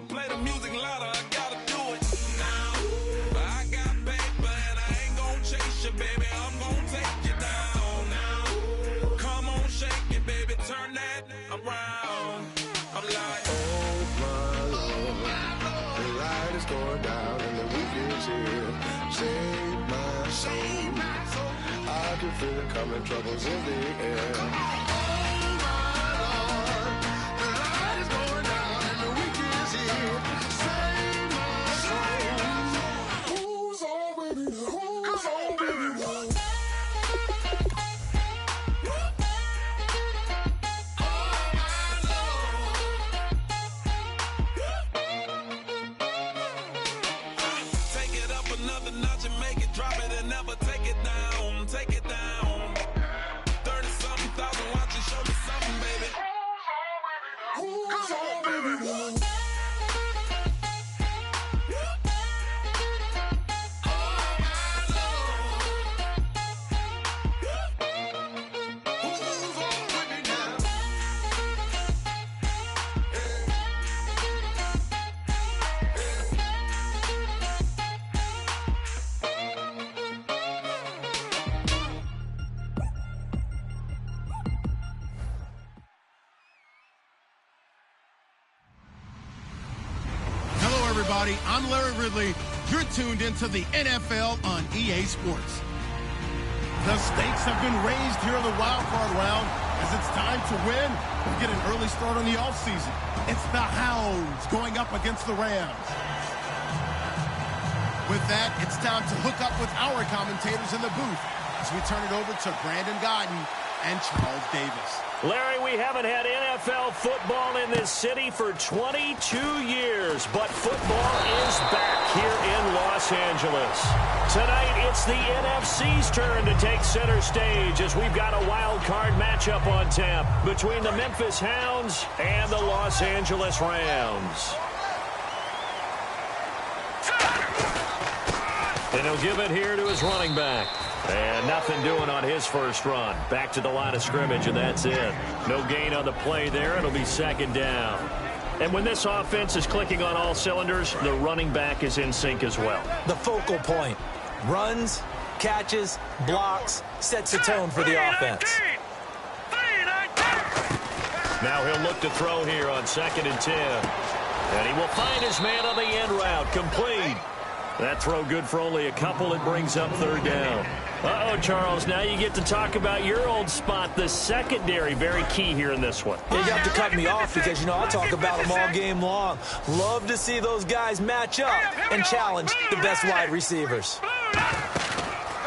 Play the music louder, I gotta do it now. I got paper and I ain't gon' chase you, baby. I'm gon' take you down now. Come on, shake it, baby. Turn that around. I'm like, oh my Lord, the light is going down and the week is here. Save my soul. I can feel it coming, troubles in the air. Another notch and make it drop it and never take it down. Take it down. 30-something thousand watching, show me something, baby. Who's on, baby? Everybody, I'm Larry Ridley. You're tuned into the NFL on EA Sports. The stakes have been raised here in the wild card round as it's time to win and get an early start on the offseason. It's the Hounds going up against the Rams. With that, it's time to hook up with our commentators in the booth as we turn it over to Brandon Godden and Charles Davis. Larry, we haven't had NFL football in this city for 22 years, but football is back here in Los Angeles. Tonight, it's the NFC's turn to take center stage as we've got a wild card matchup on tap between the Memphis Hounds and the Los Angeles Rams. And he'll give it here to his running back. And nothing doing on his first run. Back to the line of scrimmage, and that's it. No gain on the play there. It'll be second down. And when this offense is clicking on all cylinders, the running back is in sync as well. The focal point. Runs, catches, blocks, sets the tone for the offense. Now he'll look to throw here on 2nd and 10. And he will find his man on the end route. Complete. That throw good for only a couple. It brings up 3rd down. Uh-oh, Charles, now you get to talk about your old spot, the secondary. Very key here in this one. You have to cut me off because, you know, I'll talk about them all game long. Love to see those guys match up and challenge the best wide receivers.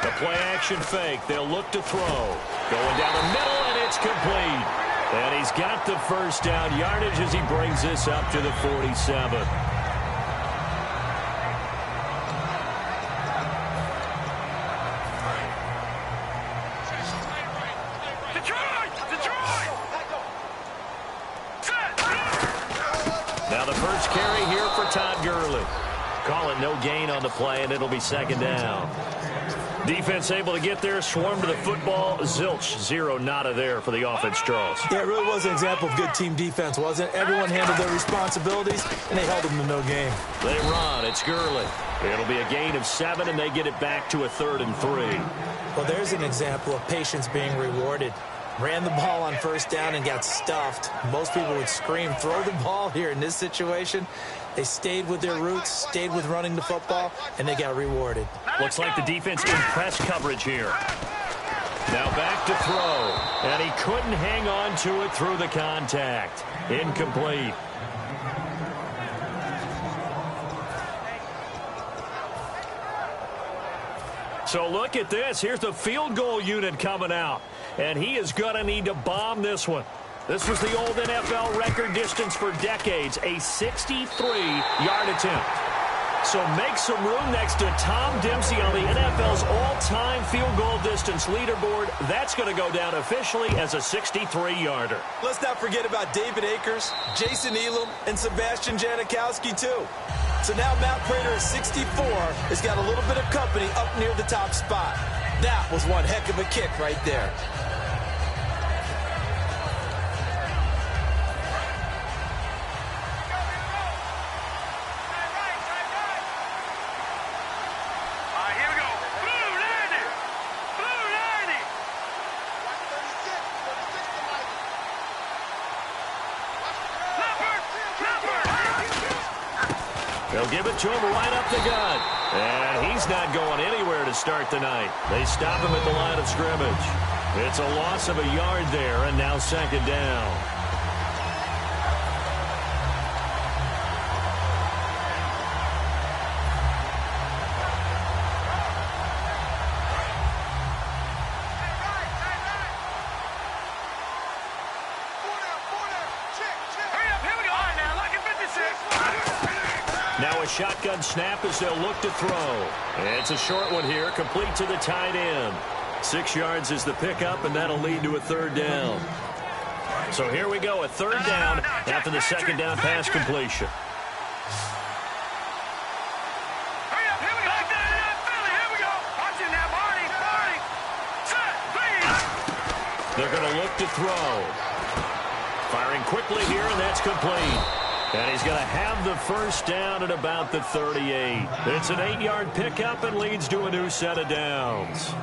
The play-action fake. They'll look to throw. Going down the middle, and it's complete. And he's got the first down yardage as he brings this up to the 47. Now the first carry here for Todd Gurley. Call it no gain on the play, and it'll be 2nd down. Defense able to get there, swarm to the football. Zilch, 0 nada there for the offense, Charles. Yeah, it really was an example of good team defense, wasn't it? Everyone handled their responsibilities, and they held them to no gain. They run. It's Gurley. It'll be a gain of 7, and they get it back to a 3rd and 3. Well, there's an example of patience being rewarded. Ran the ball on 1st down and got stuffed. Most people would scream, throw the ball here. In this situation, they stayed with their roots, stayed with running the football, and they got rewarded. Looks like the defense in press coverage here. Now back to throw. And he couldn't hang on to it through the contact. Incomplete. So look at this. Here's the field goal unit coming out. And he is going to need to bomb this one. This was the old NFL record distance for decades, a 63-yard attempt. So make some room next to Tom Dempsey on the NFL's all-time field goal distance leaderboard. That's going to go down officially as a 63-yarder. Let's not forget about David Akers, Jason Elam, and Sebastian Janikowski, too. So now Matt Prater at 64 has got a little bit of company up near the top spot. That was one heck of a kick right there. They'll give it to him right up the gut. And he's not going anywhere to start the night. They stop him at the line of scrimmage. It's a loss of a yard there, and now second down. Now a shotgun snap as they'll look to throw. It's a short one here, complete to the tight end. 6 yards is the pickup, and that'll lead to a third down. So here we go, a third down after the second down pass completion. They're going to look to throw. Firing quickly here, and that's complete. And he's going to have the first down at about the 38. It's an 8-yard pickup and leads to a new set of downs.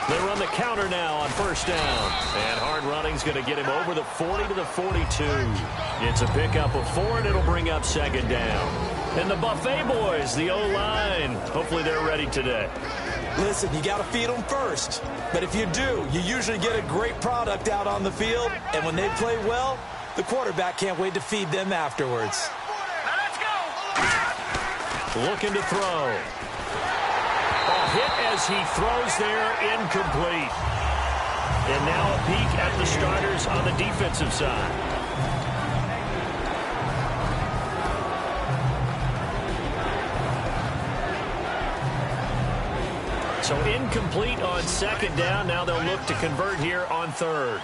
They run the counter now on first down. And hard running's going to get him over the 40 to the 42. It's a pickup of 4, and it'll bring up second down. And the Buffet boys, the O-line, hopefully they're ready today. Listen, you got to feed them first. But if you do, you usually get a great product out on the field. And when they play well, the quarterback can't wait to feed them afterwards. Looking to throw. Hit as he throws there, incomplete. And now a peek at the starters on the defensive side. So incomplete on second down. Now they'll look to convert here on third.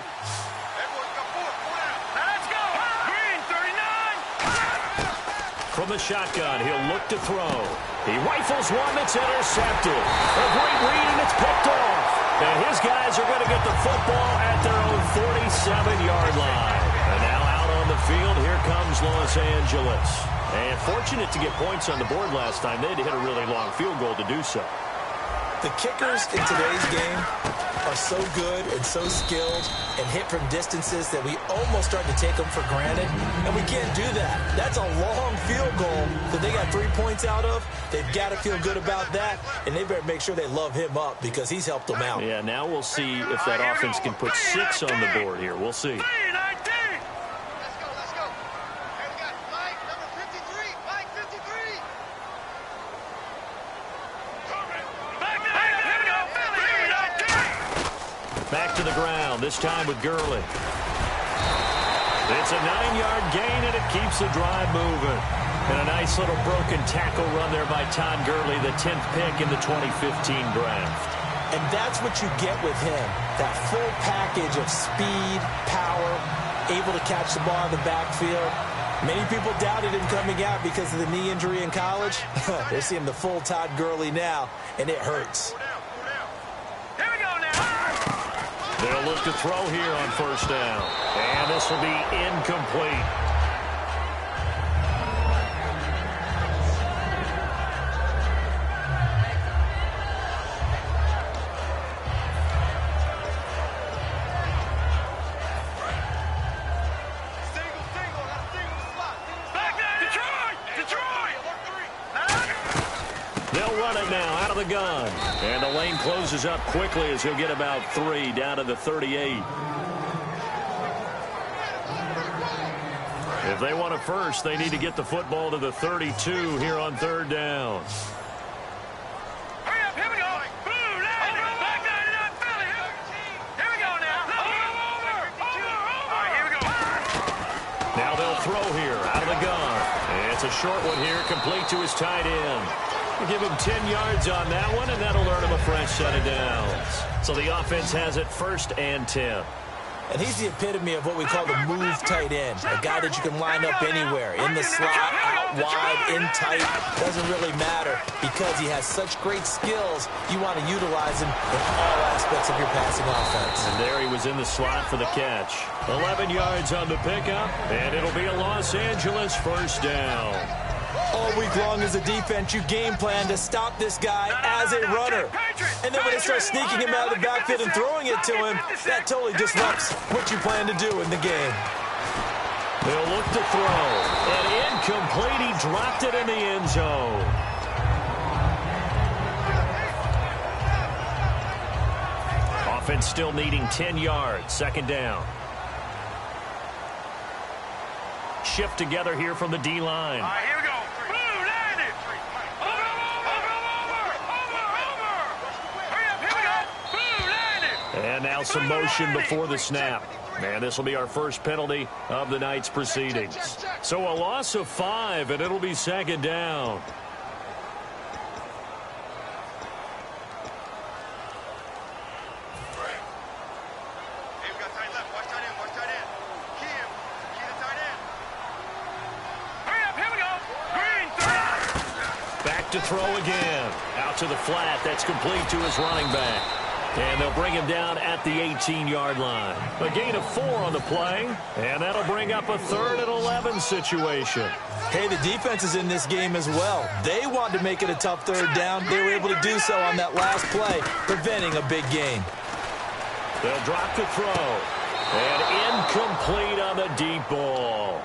From the shotgun, he'll look to throw. He rifles one that's intercepted. A great read, and it's picked off. And his guys are going to get the football at their own 47-yard line. And now out on the field, here comes Los Angeles. And fortunate to get points on the board last time. They had to hit a really long field goal to do so. The kickers in today's game are so good and so skilled and hit from distances that we almost start to take them for granted, and we can't do that. That's a long field goal that they got 3 points out of. They've got to feel good about that, and they better make sure they love him up because he's helped them out. Yeah, now we'll see if that offense can put 6 on the board here. We'll see. Back to the ground, this time with Gurley. It's a 9-yard gain, and it keeps the drive moving. And a nice little broken tackle run there by Todd Gurley, the 10th pick in the 2015 draft. And that's what you get with him, that full package of speed, power, able to catch the ball in the backfield. Many people doubted him coming out because of the knee injury in college. They're seeing the full Todd Gurley now, and it hurts. They'll look to throw here on first down. And this will be incomplete. the gun. And the lane closes up quickly as he'll get about 3 down to the 38. If they want a first, they need to get the football to the 32 here on 3rd down. Hurry up, here we go. Blue, line it. Black line it up, Philly. Here we go now. Over. All right, here we go. Now they'll throw here out of the gun. It's a short one here, complete to his tight end. We'll give him 10 yards on that one, and that'll earn him a fresh set of downs. So the offense has it 1st and 10. And he's the epitome of what we call the move tight end, a guy that you can line up anywhere, in the slot, out wide, in tight, doesn't really matter because he has such great skills. You want to utilize him in all aspects of your passing offense. And there he was in the slot for the catch. 11 yards on the pickup, and it'll be a Los Angeles 1st down. All week long as a defense, you game plan to stop this guy as a runner. And then when they start sneaking him out of the backfield and throwing it to him, that totally disrupts what you plan to do in the game. They'll look to throw. And incomplete. He dropped it in the end zone. Offense still needing 10 yards. 2nd down. Shift together here from the D-line. All right, here we go. Blue, line it. Over. Hurry up, here we go. Blue, line it. And now some motion before the snap. And this will be our first penalty of the night's proceedings. So a loss of 5, and it'll be 2nd down. To throw again. Out to the flat. That's complete to his running back. And they'll bring him down at the 18-yard line. A gain of 4 on the play. And that'll bring up a 3rd and 11 situation. Hey, the defense is in this game as well. They wanted to make it a tough 3rd down. They were able to do so on that last play, preventing a big gain. They'll drop the throw. And incomplete on the deep ball.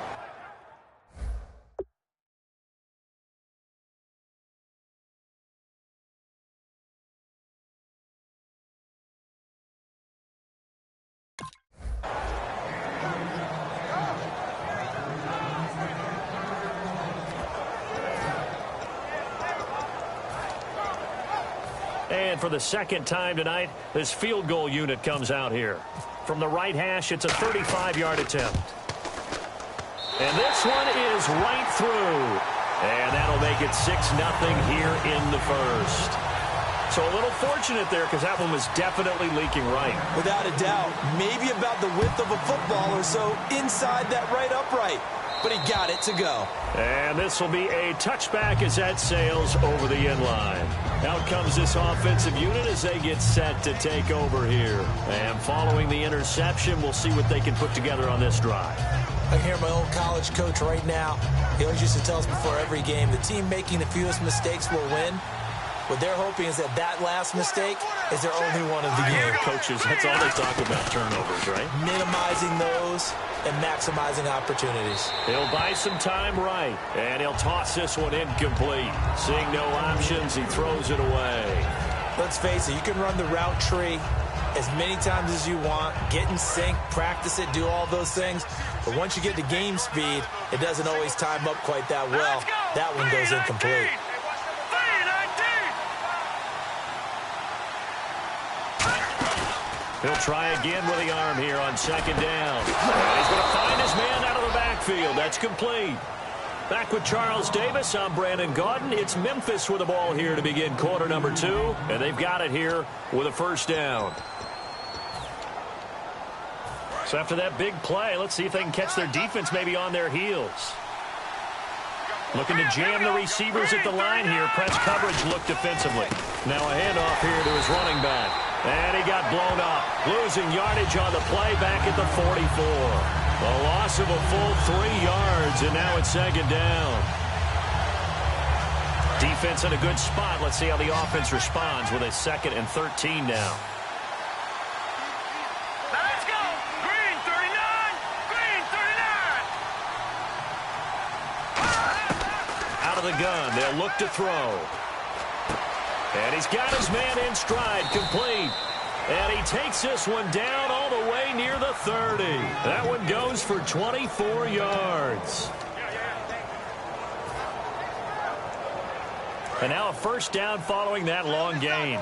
And for the 2nd time tonight, this field goal unit comes out here. From the right hash, it's a 35-yard attempt. And this one is right through. And that'll make it 6-0 here in the 1st. So a little fortunate there because that one was definitely leaking right. Without a doubt, maybe about the width of a football or so inside that right upright. But he got it to go. And this will be a touchback as that sails over the end line. Out comes this offensive unit as they get set to take over here. And following the interception, we'll see what they can put together on this drive. I hear my old college coach right now. He always used to tell us before every game, the team making the fewest mistakes will win. What they're hoping is that that last mistake is their only one of the game. Coaches, that's all they talk about, turnovers, right? Minimizing those and maximizing opportunities. He'll buy some time right, and he'll toss this one incomplete. Seeing no options, he throws it away. Let's face it, you can run the route tree as many times as you want, get in sync, practice it, do all those things. But once you get to game speed, it doesn't always time up quite that well. That one goes incomplete. He'll try again with the arm here on 2nd down. And he's going to find his man out of the backfield. That's complete. Back with Charles Davis, I'm Brandon Gaudin. It's Memphis with the ball here to begin quarter number 2. And they've got it here with a 1st down. So after that big play, let's see if they can catch their defense maybe on their heels. Looking to jam the receivers at the line here. Press coverage look defensively. Now a handoff here to his running back. And he got blown up. Losing yardage on the play back at the 44. A loss of a full 3 yards, and now it's 2nd down. Defense in a good spot. Let's see how the offense responds with a 2nd and 13 now. Let's go. Green 39. Green 39. Out of the gun. They'll look to throw. And he's got his man in stride, complete. And he takes this one down all the way near the 30. That one goes for 24 yards. And now a first down following that long gain.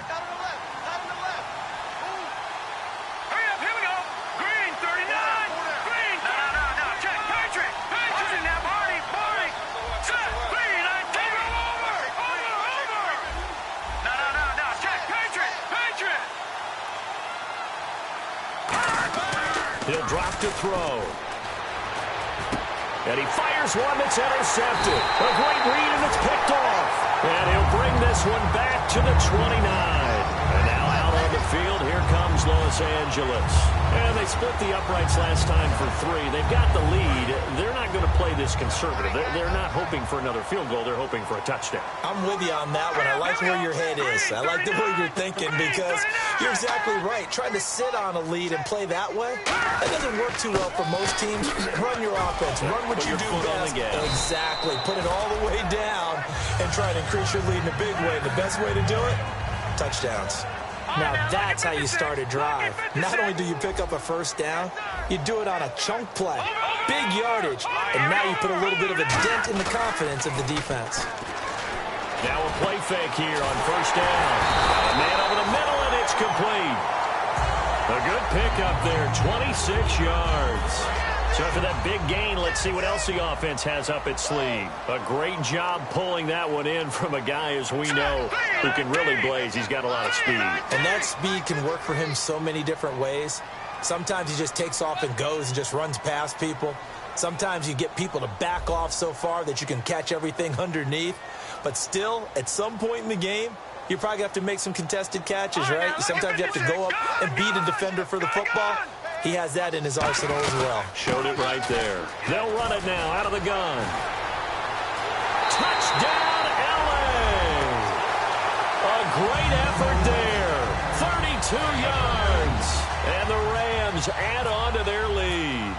He'll drop to throw. And he fires one that's intercepted. A great read, and it's picked off. And he'll bring this one back to the 29. And now out on the field, here comes Los Angeles. And they split the uprights last time for 3. They've got the lead. They're not going to play this conservative. They're not hoping for another field goal. They're hoping for a touchdown. I'm with you on that one. I like where your head is. I like the way you're thinking because you're exactly right. Trying to sit on a lead and play that way, that doesn't work too well for most teams. Run your offense. Run what you do best. Exactly. Put it all the way down and try to increase your lead in a big way. The best way to do it, touchdowns. Now that's how you start a drive. Not only do you pick up a first down, you do it on a chunk play. Big yardage. And now you put a little bit of a dent in the confidence of the defense. Now a play fake here on first down. A man over the middle, and it's complete. A good pickup there, 26 yards. So after that big gain, let's see what else the offense has up its sleeve. A great job pulling that one in from a guy, as we know, who can really blaze. He's got a lot of speed. And that speed can work for him so many different ways. Sometimes he just takes off and goes and just runs past people. Sometimes you get people to back off so far that you can catch everything underneath. But still, at some point in the game, you're probably going to have to make some contested catches, right? Sometimes you have to go up and beat a defender for the football. He has that in his arsenal as well. Showed it right there. They'll run it now out of the gun. Touchdown, LA! A great effort there. 32 yards. And the Rams add on to their lead.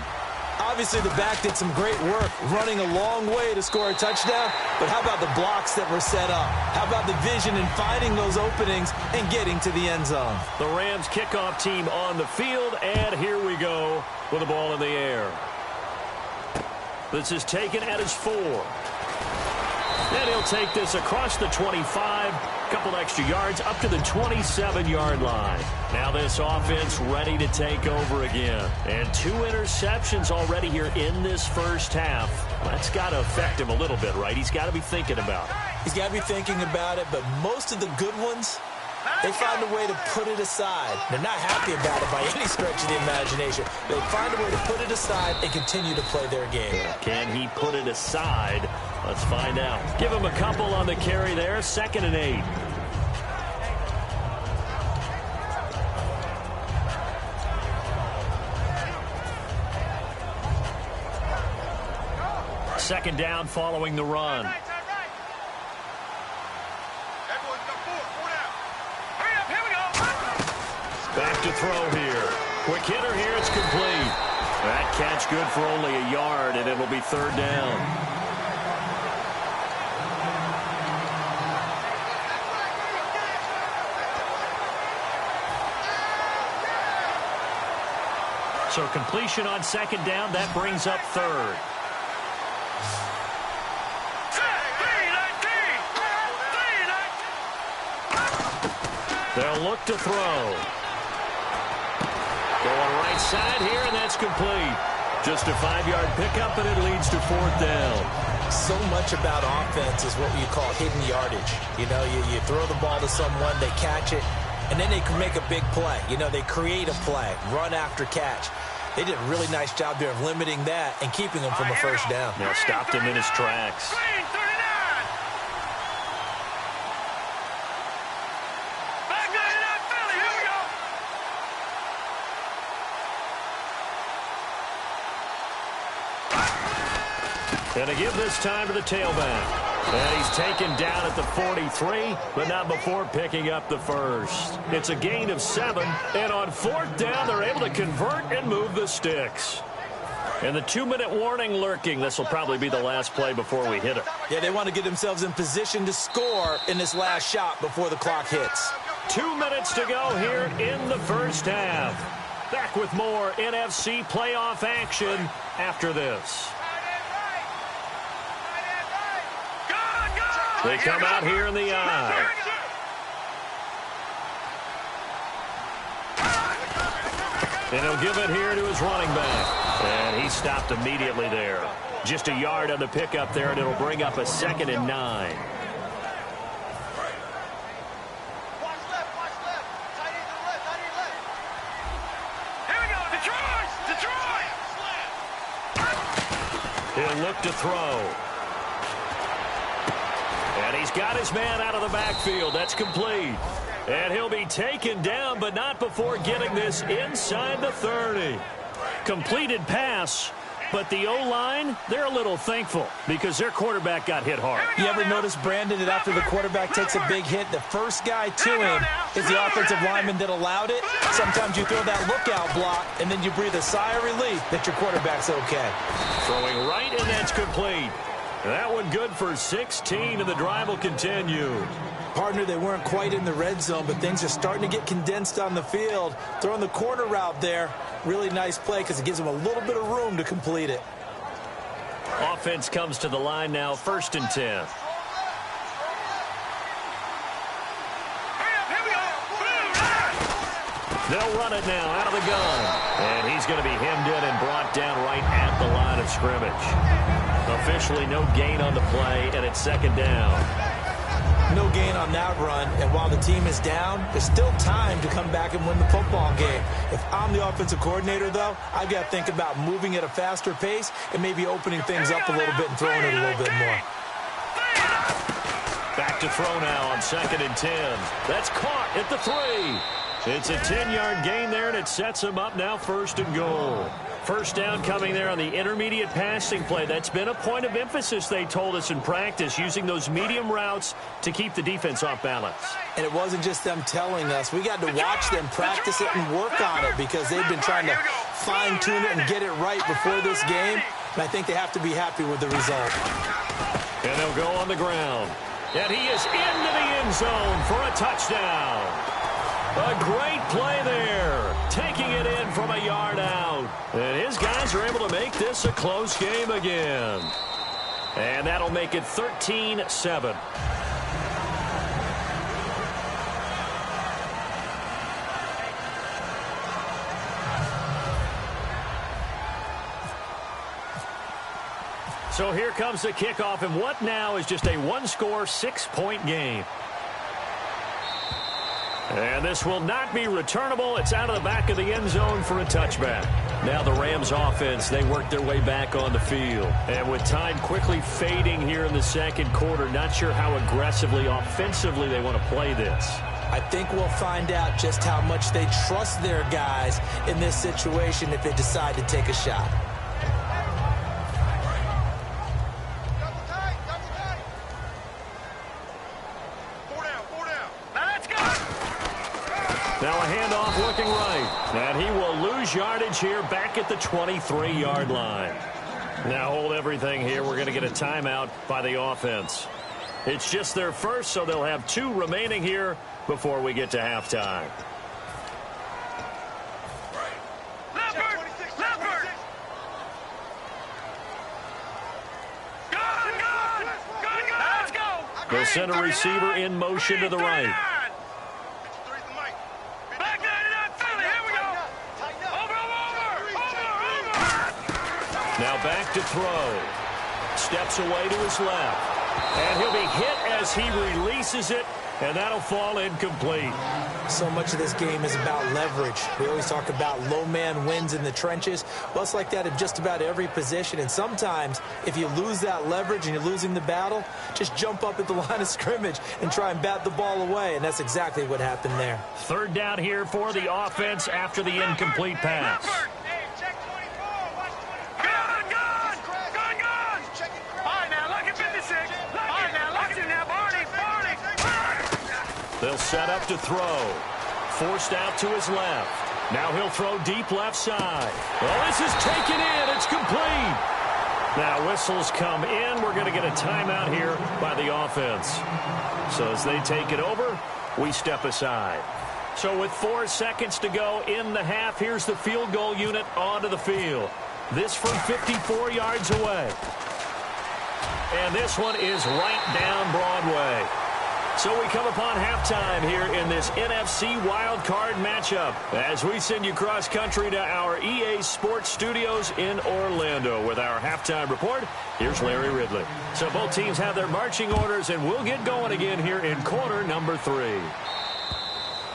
Obviously, the back did some great work running a long way to score a touchdown. But how about the blocks that were set up? How about the vision and finding those openings and getting to the end zone? The Rams kickoff team on the field, and here we go with the ball in the air. This is taken at his 4. And he'll take this across the 25, a couple extra yards, up to the 27-yard line. Now this offense ready to take over again. And 2 interceptions already here in this first half. That's got to affect him a little bit, right? He's got to be thinking about it. He's got to be thinking about it, but most of the good ones, they find a way to put it aside. They're not happy about it by any stretch of the imagination. They find a way to put it aside and continue to play their game. Can he put it aside? Let's find out. Give him a couple on the carry there. 2nd and 8. Second down following the run. Back to throw here. Quick hitter here. It's complete. That catch good for only a yard, and it'll be 3rd down. So completion on 2nd down. That brings up 3rd. They'll look to throw. Going right side here, and that's complete. Just a 5-yard pickup, and it leads to 4th down. So much about offense is what you call hidden yardage. You know, you throw the ball to someone, they catch it, and then they can make a big play. You know, they create a play, run after catch. They did a really nice job there of limiting that and keeping him from a first down. Now stopped him in his tracks. And to give this time to the tailback. And he's taken down at the 43, but not before picking up the first. It's a gain of 7, and on 4th down, they're able to convert and move the sticks. And the 2-minute warning lurking. This will probably be the last play before we hit it. Yeah, they want to get themselves in position to score in this last shot before the clock hits. 2 minutes to go here in the first half. Back with more NFC playoff action after this. They come out here in the eye. And he'll give it here to his running back. And he stopped immediately there. Just a yard on the pickup there, and it'll bring up a 2nd and 9. Here we go, Detroit! He'll look to throw. And he's got his man out of the backfield. That's complete. And he'll be taken down, but not before getting this inside the 30. Completed pass, but the O-line, they're a little thankful because their quarterback got hit hard. You ever notice, Brandon, that after the quarterback takes a big hit, the first guy to him is the offensive lineman that allowed it? Sometimes you throw that lookout block, and then you breathe a sigh of relief that your quarterback's okay. Throwing right, and that's complete. That one good for 16, and the drive will continue. Partner, they weren't quite in the red zone, but things are starting to get condensed on the field. Throwing the corner route there, really nice play because it gives them a little bit of room to complete it. Offense comes to the line now, 1st and 10. They'll run it now out of the gun. And he's going to be hemmed in and brought down right at the line of scrimmage. Officially no gain on the play, and it's 2nd down. No gain on that run, and while the team is down, there's still time to come back and win the football game. If I'm the offensive coordinator, though, I've got to think about moving at a faster pace and maybe opening things up a little bit and throwing it a little bit more. Back to throw now on 2nd and 10. That's caught at the 3. It's a 10-yard gain there, and it sets him up now 1st and goal. First down coming there on the intermediate passing play. That's been a point of emphasis, they told us in practice, using those medium routes to keep the defense off balance. And it wasn't just them telling us. We got to watch them practice it and work on it because they've been trying to fine-tune it and get it right before this game. And I think they have to be happy with the result. And they'll go on the ground. And he is into the end zone for a touchdown. A great play there, taking it in from a yard out. And his guys are able to make this a close game again. And that'll make it 13-7. So here comes the kickoff, and what now is just a one-score, 6-point game. And this will not be returnable. It's out of the back of the end zone for a touchback. Now the Rams offense, they work their way back on the field. And with time quickly fading here in the 2nd quarter, not sure how aggressively, offensively they want to play this. I think we'll find out just how much they trust their guys in this situation if they decide to take a shot. Now a handoff looking right. And he will lose yardage here back at the 23-yard line. Now hold everything here. We're going to get a timeout by the offense. It's just their first, so they'll have 2 remaining here before we get to halftime. They'll send a receiver in motion to the right. Now back to throw. Steps away to his left. And he'll be hit as he releases it, and that'll fall incomplete. So much of this game is about leverage. We always talk about low man wins in the trenches. Well, it's like that in just about every position. And sometimes, if you lose that leverage and you're losing the battle, just jump up at the line of scrimmage and try and bat the ball away. And that's exactly what happened there. 3rd down here for the offense after the incomplete pass. They'll set up to throw. Forced out to his left. Now he'll throw deep left side. Well, this is taken in. It's complete. Now whistles come in. We're going to get a timeout here by the offense. So as they take it over, we step aside. So with 4 seconds to go in the half, here's the field goal unit onto the field. This from 54 yards away. And this one is right down Broadway. So we come upon halftime here in this NFC wildcard matchup as we send you cross-country to our EA Sports Studios in Orlando with our halftime report. Here's Larry Ridley. So both teams have their marching orders, and we'll get going again here in quarter number 3.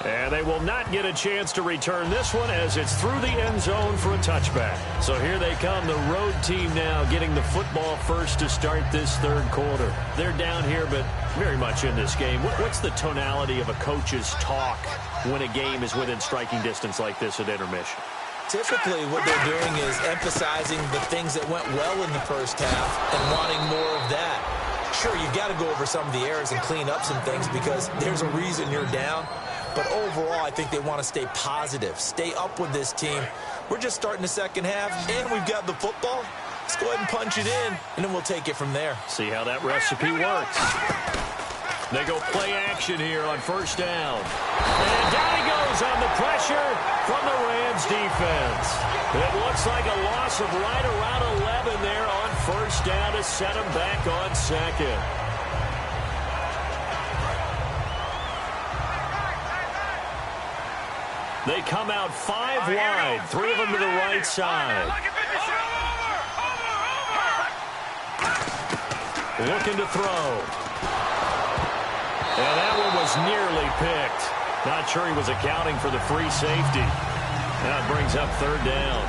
And they will not get a chance to return this one as it's through the end zone for a touchback. So here they come, the road team now getting the football first to start this third quarter. They're down here, but very much in this game. What's the tonality of a coach's talk when a game is within striking distance like this at intermission? Typically, what they're doing is emphasizing the things that went well in the first half and wanting more of that. Sure, you've got to go over some of the errors and clean up some things because there's a reason you're down. But overall, I think they want to stay positive, stay up with this team. We're just starting the second half, and we've got the football. Let's go ahead and punch it in, and then we'll take it from there. See how that recipe works. They go play action here on first down. And down he goes on the pressure from the Rams defense. It looks like a loss of right around 11 there on first down to set him back on second. They come out 5 wide, 3 of them to the right side. Looking to throw. And that one was nearly picked. Not sure he was accounting for the free safety. Now it brings up third down.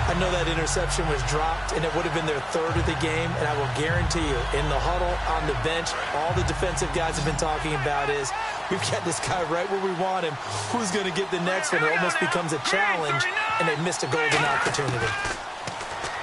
I know that interception was dropped, and it would have been their third of the game, and I will guarantee you, in the huddle, on the bench, all the defensive guys have been talking about is, we've got this guy right where we want him. Who's going to get the next one? It almost becomes a challenge, and they missed a golden opportunity.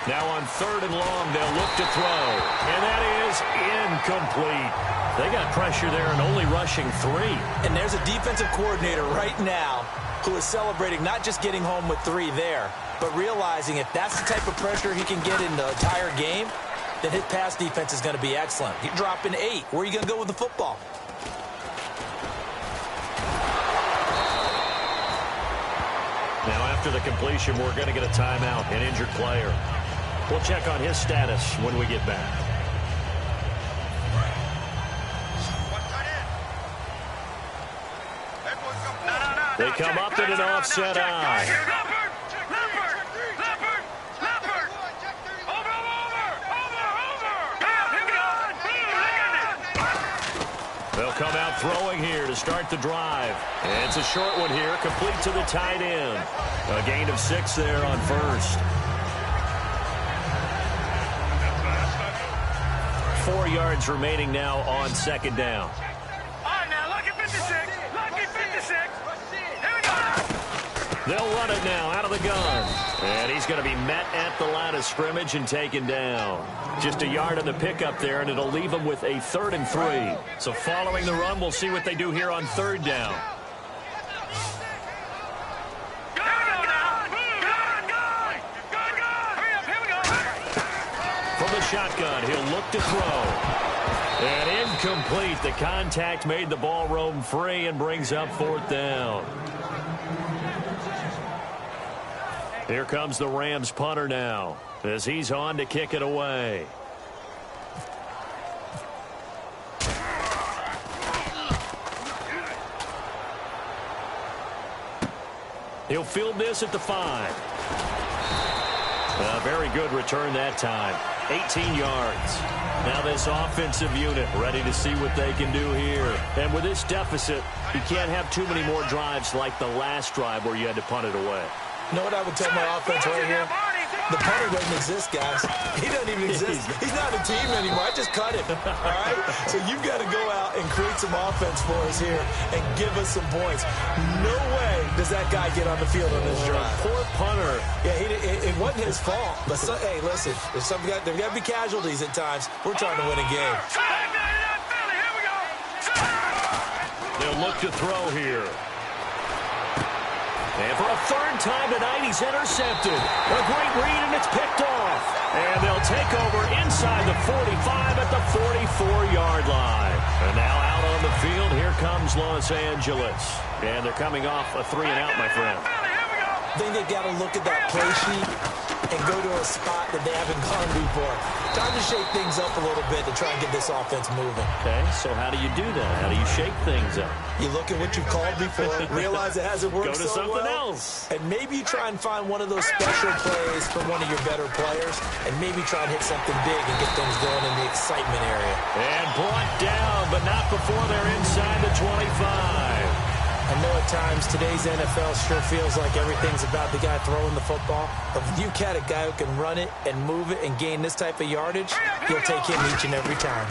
Now on third and long, they'll look to throw, and that is incomplete. They got pressure there and only rushing 3. And there's a defensive coordinator right now who is celebrating not just getting home with 3 there, but realizing if that's the type of pressure he can get in the entire game, then his pass defense is going to be excellent. You're dropping 8. Where are you going to go with the football? Now after the completion, we're going to get a timeout, an injured player. We'll check on his status when we get back. They come up in an offset eye. They'll come out throwing here to start the drive. And it's a short one here, complete to the tight end. A gain of 6 there on first. 4 yards remaining now on second down. All right, now, lucky 56. Lucky 56. Here we go. They'll run it now out of the gun. And he's going to be met at the line of scrimmage and taken down. Just a yard on the pickup there, and it'll leave them with a 3rd and 3. So following the run, we'll see what they do here on third down. From the shotgun, he'll look to throw. And incomplete. The contact made the ball roam free and brings up 4th down. Here comes the Rams punter now as he's on to kick it away. He'll field this at the 5. A very good return that time. 18 yards. Now this offensive unit ready to see what they can do here. And with this deficit, you can't have too many more drives like the last drive where you had to punt it away. You know what I would tell my offense right here? The punter doesn't exist, guys. He doesn't even exist. He's not a team anymore. I just cut him. All right? So you've got to go out and create some offense for us here and give us some points. No way does that guy get on the field on this drive. Poor punter. Yeah, it wasn't his fault. But, hey, listen, there's got to be casualties at times. We're trying to win a game. They'll look to throw here. And for a 3rd time tonight, he's intercepted. A great read, and it's picked off. And they'll take over inside the 45 at the 44-yard line. And now out on the field, here comes Los Angeles. And they're coming off a 3-and-out, my friend. I think they got to look at that play sheet and go to a spot that they haven't gone before. Time to shake things up a little bit to try and get this offense moving. Okay, so how do you do that? How do you shake things up? You look at what you've called before, realize it hasn't worked Go to so something well, else. and maybe you try and find one of those special plays from one of your better players, and maybe try and hit something big and get things going in the excitement area. And brought down, but not before they're inside the 25. I know at times today's NFL sure feels like everything's about the guy throwing the football. But when you've got a guy who can run it and move it and gain this type of yardage, you'll take him each and every time.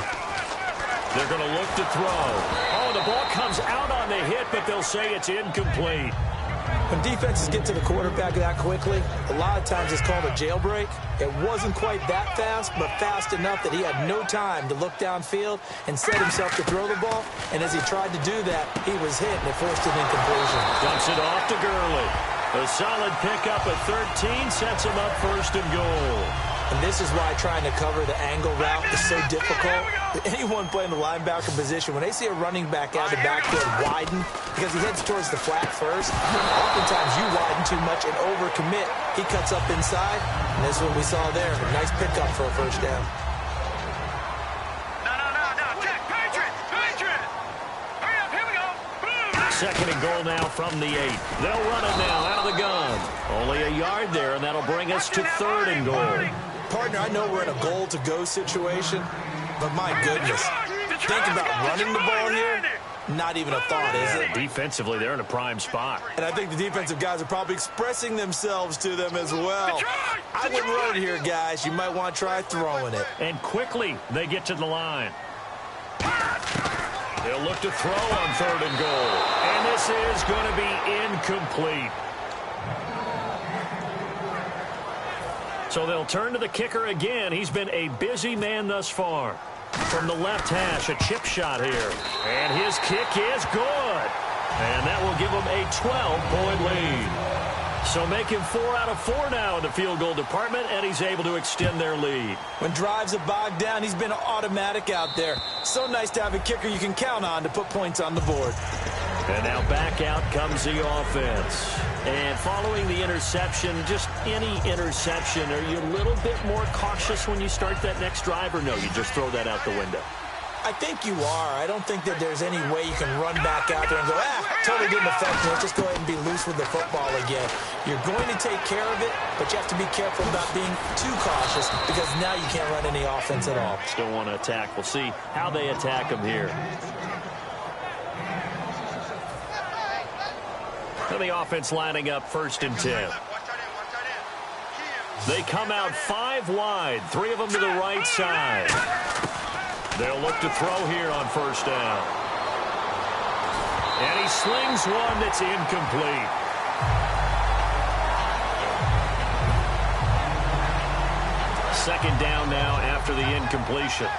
They're going to look to throw. Oh, the ball comes out on the hit, but they'll say it's incomplete. When defenses get to the quarterback that quickly, a lot of times it's called a jailbreak. It wasn't quite that fast, but fast enough that he had no time to look downfield and set himself to throw the ball. And as he tried to do that, he was hit, and it forced an incompletion. Dumps it off to Gurley. A solid pickup at 13 sets him up first and goal. And this is why trying to cover the angle route is so difficult. Anyone playing the linebacker position, when they see a running back out of the backfield widen, because he heads towards the flat first, oftentimes you widen too much and overcommit. He cuts up inside, and this is what we saw there. A nice pickup for a first down. No. Check. Patriot. Hurry up. Here we go. Boom. Second and goal now from the 8. They'll run it now out of the gun. Only a yard there, and that'll bring us to third and goal. Partner, I know we're in a goal-to-go situation, but my goodness, think about running the ball here. Not even a thought, is it? Defensively, they're in a prime spot. And I think the defensive guys are probably expressing themselves to them as well. I wouldn't run it here, guys. You might want to try throwing it. And quickly, they get to the line. They'll look to throw on third and goal. And this is going to be incomplete. So they'll turn to the kicker again. He's been a busy man thus far. From the left hash, a chip shot here. And his kick is good. And that will give them a 12-point lead. So make him 4 out of 4 now in the field goal department, and he's able to extend their lead. When drives are bogged down, he's been automatic out there. So nice to have a kicker you can count on to put points on the board. And now back out comes the offense. And following the interception, just any interception, are you a little bit more cautious when you start that next drive, or no, you just throw that out the window? I think you are. I don't think that there's any way you can run back out there and go, totally didn't affect me. Let's just go ahead and be loose with the football again. You're going to take care of it, but you have to be careful about being too cautious because now you can't run any offense at all. Still want to attack. We'll see how they attack him here. So the offense lining up first and 10. They come out 5 wide, 3 of them to the right side. They'll look to throw here on first down. And he slings one that's incomplete. Second down now after the incompletion.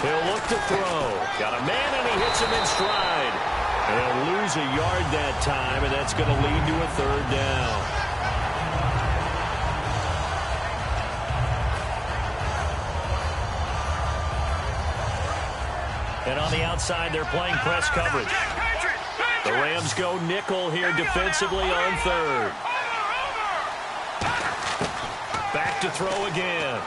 He'll look to throw. Got a man, and he hits him in stride. And he'll lose a yard that time, and that's going to lead to a third down. And on the outside, they're playing press coverage. The Rams go nickel here defensively on third. Back to throw again.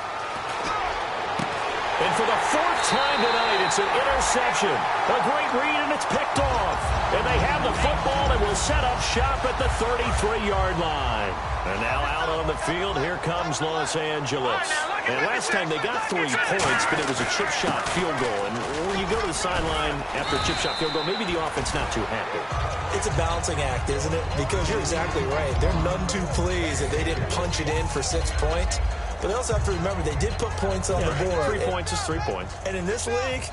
And for the 4th time tonight, it's an interception. A great read, and it's picked off. And they have the football and will set up shop at the 33-yard line. And now out on the field, here comes Los Angeles. And last time they got 3 points, but it was a chip shot field goal. And when you go to the sideline after a chip shot field goal, maybe the offense not too happy. It's a balancing act, isn't it? Because you're exactly right. They're none too pleased that they didn't punch it in for 6 points. But they also have to remember they did put points on the board. 3 points is 3 points. And in this league,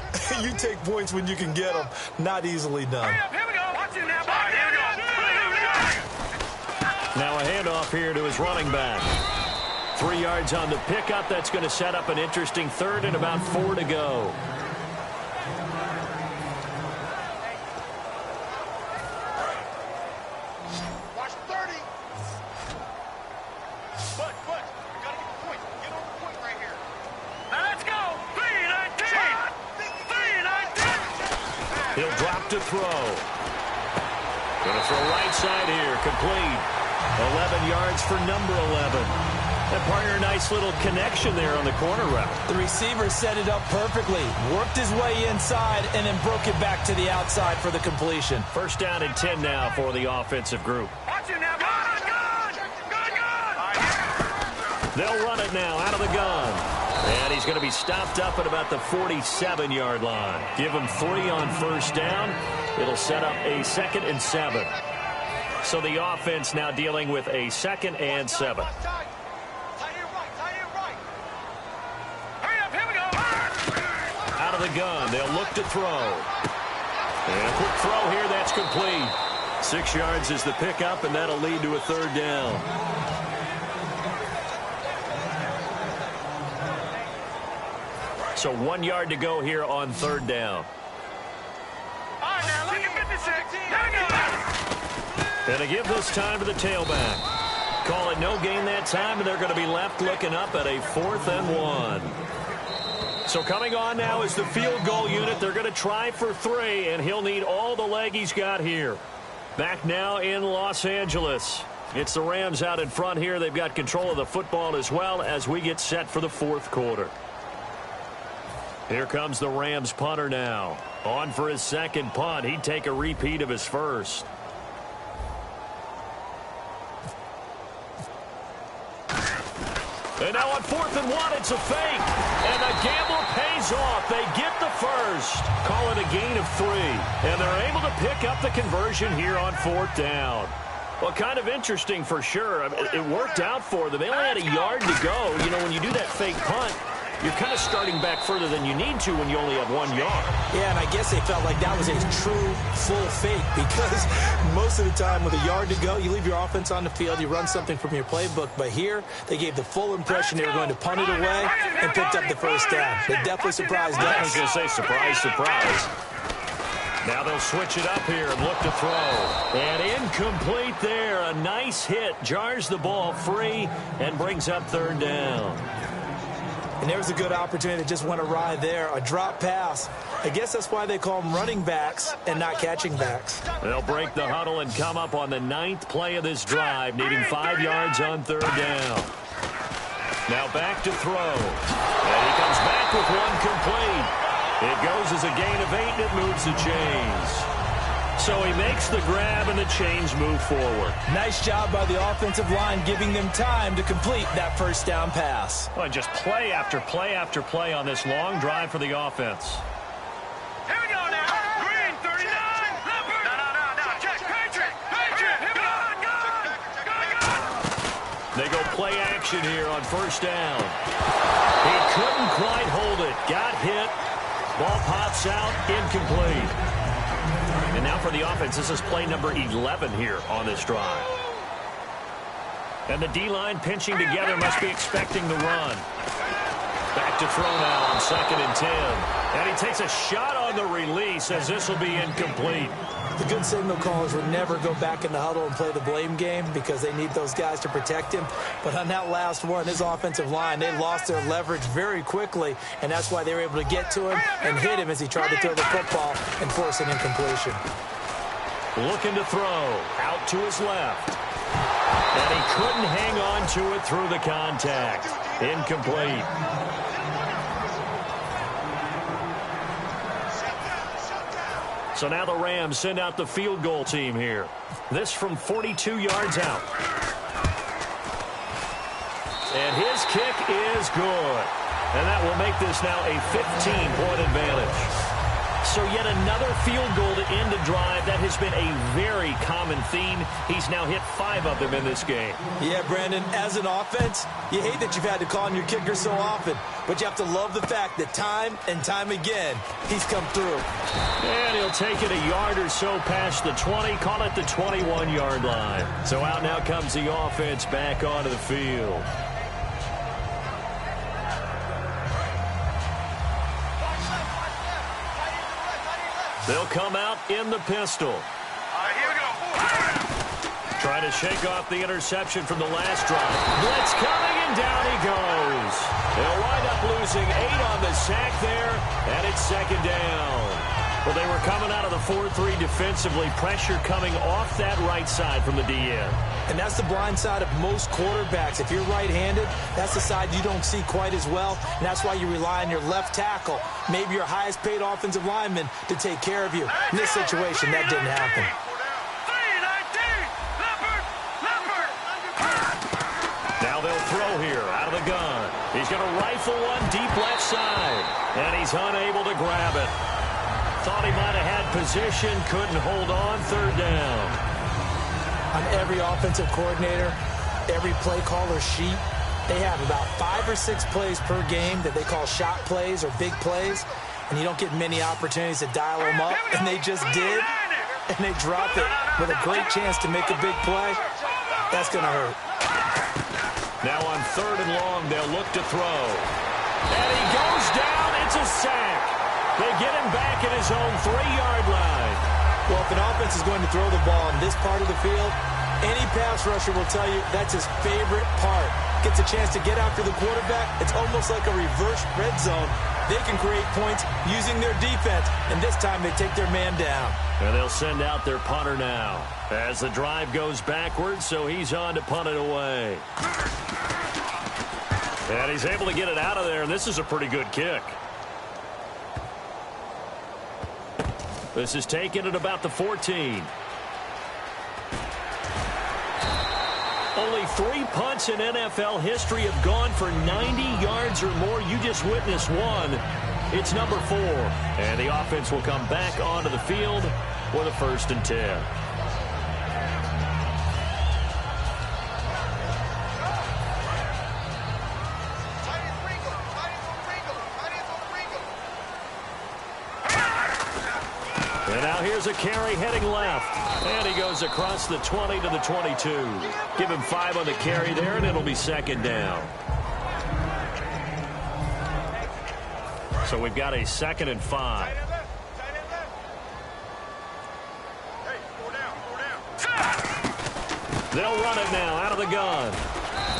you take points when you can get them. Not easily done. Here we go. Watch it now. Now a handoff here to his running back. 3 yards on the pickup. That's going to set up an interesting third and about 4 to go. to throw. Going to throw right side here. Complete. 11 yards for number 11. And partner, nice little connection there on the corner route. The receiver set it up perfectly, worked his way inside, and then broke it back to the outside for the completion. First down and 10 now for the offensive group. Watch it now. Gun! They'll run it now out of the gun. And he's going to be stopped up at about the 47-yard line. Give him 3 on first down. It'll set up a 2nd and 7. So the offense now dealing with a 2nd and 7. Out of the gun, they'll look to throw. And a quick throw here, that's complete. 6 yards is the pickup, and that'll lead to a 3rd down. So 1 yard to go here on 3rd down. All right, now, look at 56. And to give this time to the tailback. Call it no gain that time, and they're going to be left looking up at a 4th and 1. So coming on now is the field goal unit. They're going to try for 3, and he'll need all the leg he's got here. Back now in Los Angeles. It's the Rams out in front here. They've got control of the football as well as we get set for the 4th quarter. Here comes the Rams punter now. On for his 2nd punt. He'd take a repeat of his 1st. And now on 4th and 1, it's a fake. And the gamble pays off. They get the 1st. Call it a gain of 3. And they're able to pick up the conversion here on 4th down. Well, kind of interesting for sure. It worked out for them. They only had a yard to go. You know, when you do that fake punt, you're kind of starting back further than you need to when you only have 1 yard. Yeah, and I guess they felt like that was a true full fake because most of the time with a yard to go, you leave your offense on the field, you run something from your playbook. But here, they gave the full impression they were going to punt it away and picked up the 1st down. They definitely surprised us. I was going to say surprise, surprise. Now they'll switch it up here and look to throw. And incomplete there. A nice hit. Jars the ball free and brings up 3rd down. And there's a good opportunity that just went awry there. A drop pass. I guess that's why they call them running backs and not catching backs. They'll break the huddle and come up on the 9th play of this drive, needing 5 yards on 3rd down. Now back to throw. And he comes back with 1 complete. It goes as a gain of 8, and it moves the chains. So he makes the grab, and the chains move forward. Nice job by the offensive line, giving them time to complete that 1st down pass. Well, just play after play after play on this long drive for the offense. Here we go now. Green, 39. Leopard. No. Check. Patriot. Here we go. Gun. They go play action here on 1st down. He couldn't quite hold it. Got hit. Ball pops out. Incomplete. And now for the offense, this is play number 11 here on this drive. And the D-line pinching together must be expecting the run. Back to throw now on 2nd and 10. And he takes a shot on the release as this will be incomplete. The good signal callers would never go back in the huddle and play the blame game because they need those guys to protect him. But on that last one, his offensive line, they lost their leverage very quickly, and that's why they were able to get to him and hit him as he tried to throw the football and force an incompletion. Looking to throw. Out to his left. And he couldn't hang on to it through the contact. Incomplete. So now the Rams send out the field goal team here. This from 42 yards out. And his kick is good. And that will make this now a 15-point advantage. So yet another field goal to end the drive. That has been a very common theme. He's now hit 5 of them in this game. Yeah, Brandon, as an offense, you hate that you've had to call on your kicker so often. But you have to love the fact that time and time again, he's come through. And he'll take it a yard or so past the 20. Call it the 21-yard line. So out now comes the offense back onto the field. They'll come out in the pistol. All right, here we go. Trying to shake off the interception from the last drive. Blitz coming, and down he goes. They'll wind up losing 8 on the sack there, and it's 2nd down. Well, they were coming out of the 4-3 defensively. Pressure coming off that right side from the DN. And that's the blind side of most quarterbacks. If you're right-handed, that's the side you don't see quite as well. And that's why you rely on your left tackle, maybe your highest-paid offensive lineman, to take care of you. In this situation, that didn't happen. Now they'll throw here out of the gun. He's going to rifle one deep left side. And he's unable to grab it. Thought he might have had position, couldn't hold on, third down. On every offensive coordinator, every play caller sheet, they have about 5 or 6 plays per game that they call shot plays or big plays, and you don't get many opportunities to dial them up, and they just did, and they drop it with a great chance to make a big play. That's going to hurt. Now on third and long, they'll look to throw. And he goes down. It's a sack. They get him back at his own 3-yard line. Well, if an offense is going to throw the ball in this part of the field, any pass rusher will tell you that's his favorite part. Gets a chance to get after the quarterback. It's almost like a reverse red zone. They can create points using their defense, and this time they take their man down. And they'll send out their punter now as the drive goes backwards, so he's on to punt it away. And he's able to get it out of there, and this is a pretty good kick. This is taken at about the 14. Only 3 punts in NFL history have gone for 90 yards or more. You just witnessed one. It's number 4. And the offense will come back onto the field with a 1st and 10. And now here's a carry heading left. And he goes across the 20 to the 22. Give him 5 on the carry there, and it'll be 2nd down. So we've got a 2nd and 5. They'll run it now out of the gun.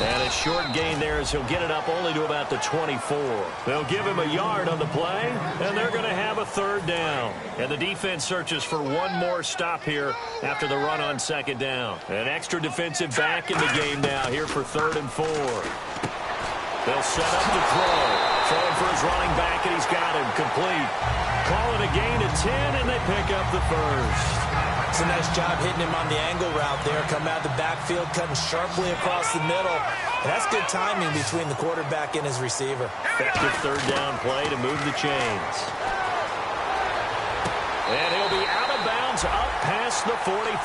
And a short gain there as he'll get it up only to about the 24. They'll give him a yard on the play, and they're going to have a 3rd down. And the defense searches for one more stop here after the run on 2nd down. An extra defensive back in the game now here for 3rd and 4. They'll set up the throw. Throwing for his running back, and he's got him complete. Call it a gain of 10, and they pick up the 1st. It's a nice job hitting him on the angle route there. Coming out of the backfield, cutting sharply across the middle. And that's good timing between the quarterback and his receiver. Effective 3rd down play to move the chains. And he'll be out of bounds up past the 45.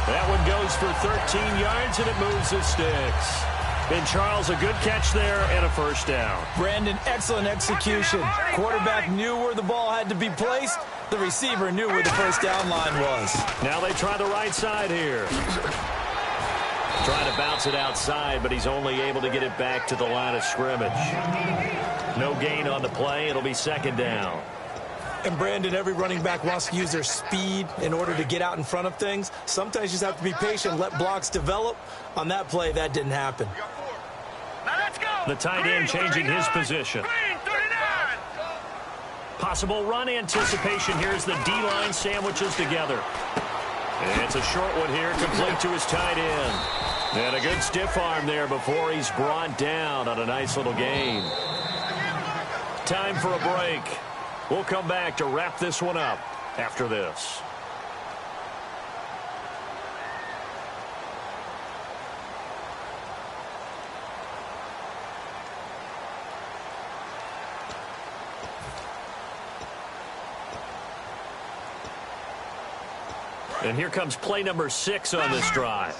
That one goes for 13 yards, and it moves the sticks. And Charles, a good catch there and a 1st down. Brandon, excellent execution. Quarterback knew where the ball had to be placed. The receiver knew where the 1st down line was. Now they try the right side here. Trying to bounce it outside, but he's only able to get it back to the line of scrimmage. No gain on the play. It'll be 2nd down. And Brandon, every running back wants to use their speed in order to get out in front of things. Sometimes you just have to be patient, let blocks develop. On that play, that didn't happen. Now let's go. The tight end changing his position. Green 39. Possible run anticipation here as the D-line sandwiches together. And it's a short one here, complete to his tight end. And a good stiff arm there before he's brought down on a nice little gain. Time for a break. We'll come back to wrap this one up after this. And here comes play number 6 on this drive.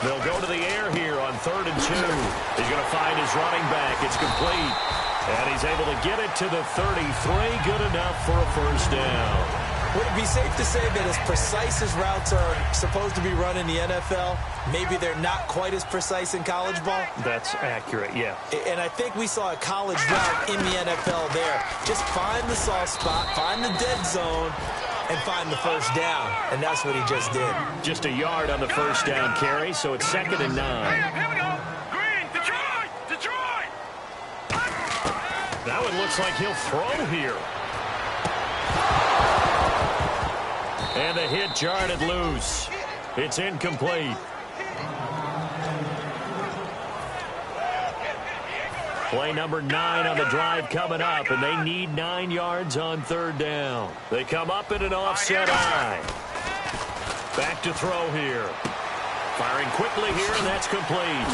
They'll go to the air here on 3rd and 2. He's going to find his running back. It's complete. And he's able to get it to the 33. Good enough for a 1st down. Would it be safe to say that as precise as routes are supposed to be run in the NFL, maybe they're not quite as precise in college ball? That's accurate, yeah. And I think we saw a college route in the NFL there. Just find the soft spot, find the dead zone, and find the 1st down. And that's what he just did. Just a yard on the 1st down carry, so it's 2nd and 9. Here we go. Green, Detroit. Now it looks like he'll throw here. And the hit jarred it loose. It's incomplete. Play number 9 on the drive coming up, and they need 9 yards on 3rd down. They come up in an offset eye. Back to throw here. Firing quickly here, and that's complete.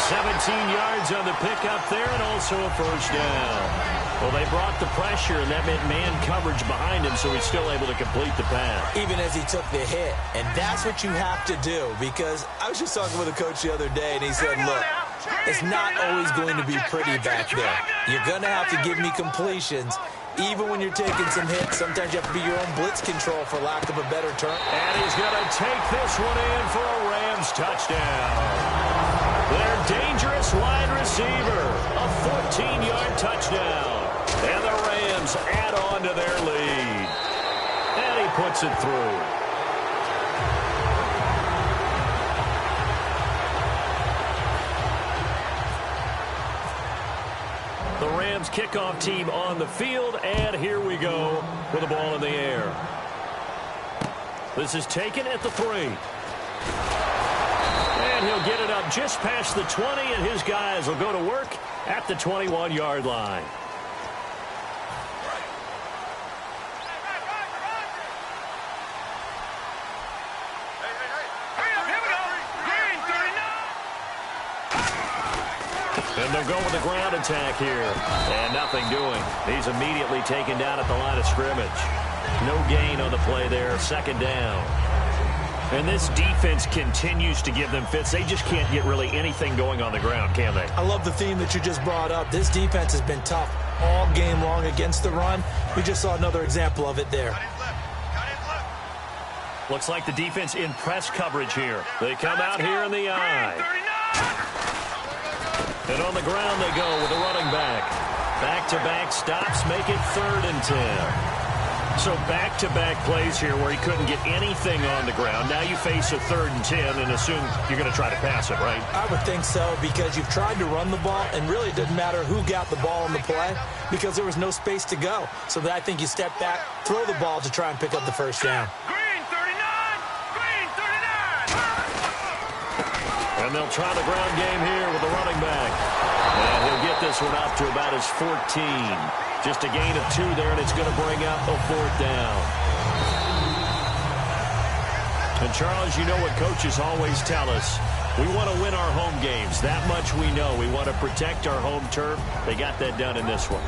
17 yards on the pickup there, and also a 1st down. Well, they brought the pressure, and that meant man coverage behind him, so he's still able to complete the pass. Even as he took the hit. And that's what you have to do, because I was just talking with a coach the other day, and he said, look, it's not always going to be pretty back there. You're going to have to give me completions. Even when you're taking some hits, sometimes you have to be your own blitz control, for lack of a better term. And he's going to take this one in for a Rams touchdown. Their dangerous wide receiver, a 14-yard touchdown. And the Rams add on to their lead. And he puts it through. The Rams kickoff team on the field, and here we go with the ball in the air. This is taken at the 3. And he'll get it up just past the 20, and his guys will go to work at the 21-yard line. And they'll go with the ground attack here. And nothing doing. He's immediately taken down at the line of scrimmage. No gain on the play there. 2nd down. And this defense continues to give them fits. They just can't get really anything going on the ground, can they? I love the theme that you just brought up. This defense has been tough all game long against the run. We just saw another example of it there. Looks like the defense in press coverage here. They come out here in the eye. And on the ground they go with a running back. Back-to-back stops make it 3rd and 10. So back-to-back plays here where he couldn't get anything on the ground. Now you face a 3rd and 10 and assume you're going to try to pass it, right? I would think so, because you've tried to run the ball, and really it didn't matter who got the ball in the play because there was no space to go. So I think you step back, throw the ball to try and pick up the 1st down. Green 39! Green 39! And they'll try the ground game here with the running back. And he'll get this one up to about his 14. Just a gain of 2 there, and it's going to bring up a 4th down. And, Charles, you know what coaches always tell us. We want to win our home games. That much we know. We want to protect our home turf. They got that done in this one.